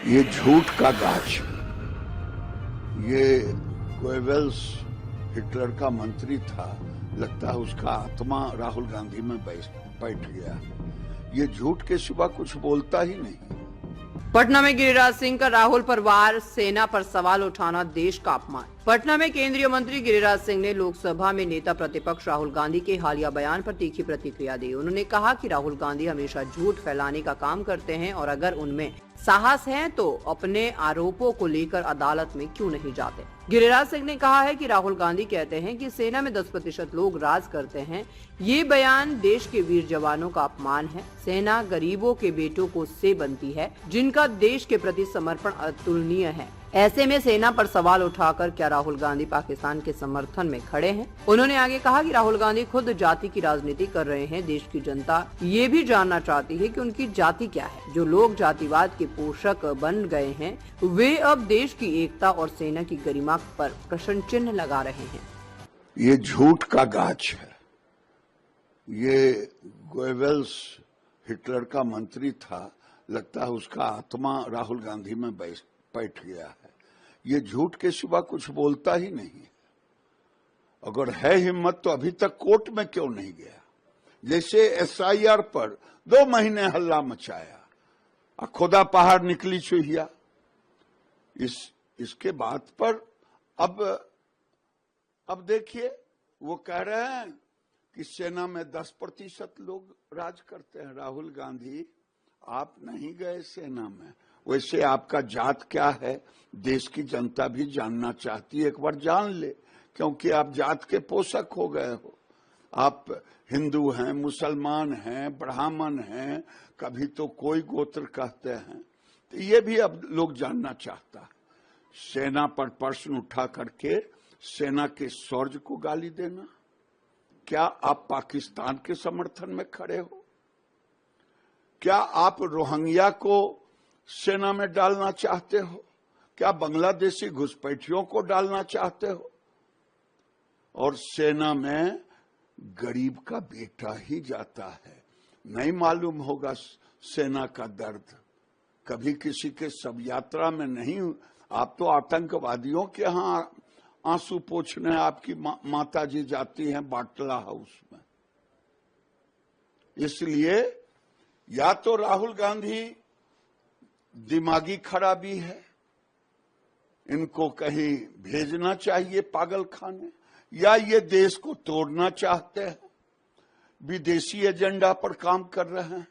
ये झूठ का गाछ, ये गोएबल्स हिटलर का मंत्री था, लगता है उसका आत्मा राहुल गांधी में बैठ गया। ये झूठ के सिवा कुछ बोलता ही नहीं। पटना में गिरिराज सिंह का राहुल परिवार सेना पर सवाल उठाना देश का अपमान। पटना में केंद्रीय मंत्री गिरिराज सिंह ने लोकसभा में नेता प्रतिपक्ष राहुल गांधी के हालिया बयान पर तीखी प्रतिक्रिया दी। उन्होंने कहा कि राहुल गांधी हमेशा झूठ फैलाने का काम करते हैं और अगर उनमें साहस है तो अपने आरोपों को लेकर अदालत में क्यों नहीं जाते। गिरिराज सिंह ने कहा है कि राहुल गांधी कहते हैं कि सेना में 10% लोग राज करते हैं। ये बयान देश के वीर जवानों का अपमान है। सेना गरीबों के बेटों को से बनती है जिनका देश के प्रति समर्पण अतुलनीय है। ऐसे में सेना पर सवाल उठाकर क्या राहुल गांधी पाकिस्तान के समर्थन में खड़े हैं। उन्होंने आगे कहा कि राहुल गांधी खुद जाति की राजनीति कर रहे हैं। देश की जनता ये भी जानना चाहती है कि उनकी जाति क्या है। जो लोग जातिवाद के पोषक बन गए हैं वे अब देश की एकता और सेना की गरिमा पर प्रश्न चिन्ह लगा रहे हैं। ये झूठ का गाछ है। ये गोएबल्स हिटलर का मंत्री था, लगता है उसका आत्मा राहुल गांधी में बैठ गया है। ये झूठ के सिवा कुछ बोलता ही नहीं। अगर है हिम्मत तो अभी तक कोर्ट में क्यों नहीं गया। जैसे SIR पर 2 महीने हल्ला मचाया, खुदा पहाड़ निकली चूहिया। इसके बाद पर अब देखिए वो कह रहे हैं कि सेना में 10% लोग राज करते हैं। राहुल गांधी, आप नहीं गए सेना में, वैसे आपका जात क्या है देश की जनता भी जानना चाहती है। एक बार जान ले, क्योंकि आप जात के पोषक हो गए हो। आप हिंदू हैं, मुसलमान हैं, ब्राह्मण हैं, कभी तो कोई गोत्र कहते हैं। तो ये भी अब लोग जानना चाहता है। सेना पर प्रश्न उठा करके सेना के शौर्य को गाली देना, क्या आप पाकिस्तान के समर्थन में खड़े हो? क्या आप रोहिंग्या को सेना में डालना चाहते हो? क्या बांग्लादेशी घुसपैठियों को डालना चाहते हो? और सेना में गरीब का बेटा ही जाता है। नहीं मालूम होगा सेना का दर्द। कभी किसी के शव यात्रा में नहीं, आप तो आतंकवादियों के यहां आंसू पोंछने आपकी माता जी जाती हैं बाटला हाउस में। इसलिए या तो राहुल गांधी दिमागी खराबी है, इनको कहीं भेजना चाहिए पागल खाने, या ये देश को तोड़ना चाहते हैं, विदेशी एजेंडा पर काम कर रहे हैं।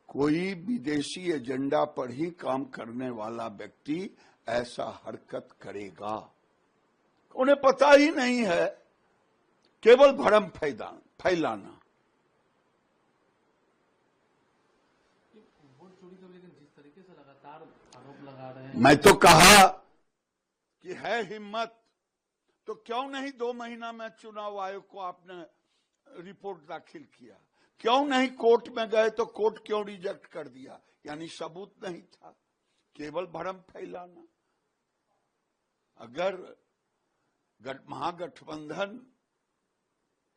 कोई विदेशी एजेंडा पर ही काम करने वाला व्यक्ति ऐसा हरकत करेगा। उन्हें पता ही नहीं है, केवल भ्रम फैलाना। मैं तो कहा कि है हिम्मत तो क्यों नहीं 2 महीना में चुनाव आयोग को आपने रिपोर्ट दाखिल किया? क्यों नहीं कोर्ट में गए तो कोर्ट क्यों रिजेक्ट कर दिया? यानी सबूत नहीं था, केवल भ्रम फैलाना। अगर महागठबंधन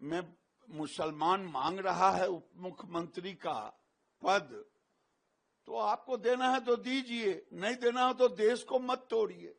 में मुसलमान मांग रहा है उप मुख्यमंत्री का पद, तो आपको देना है तो दीजिए, नहीं देना हो तो देश को मत तोड़िए।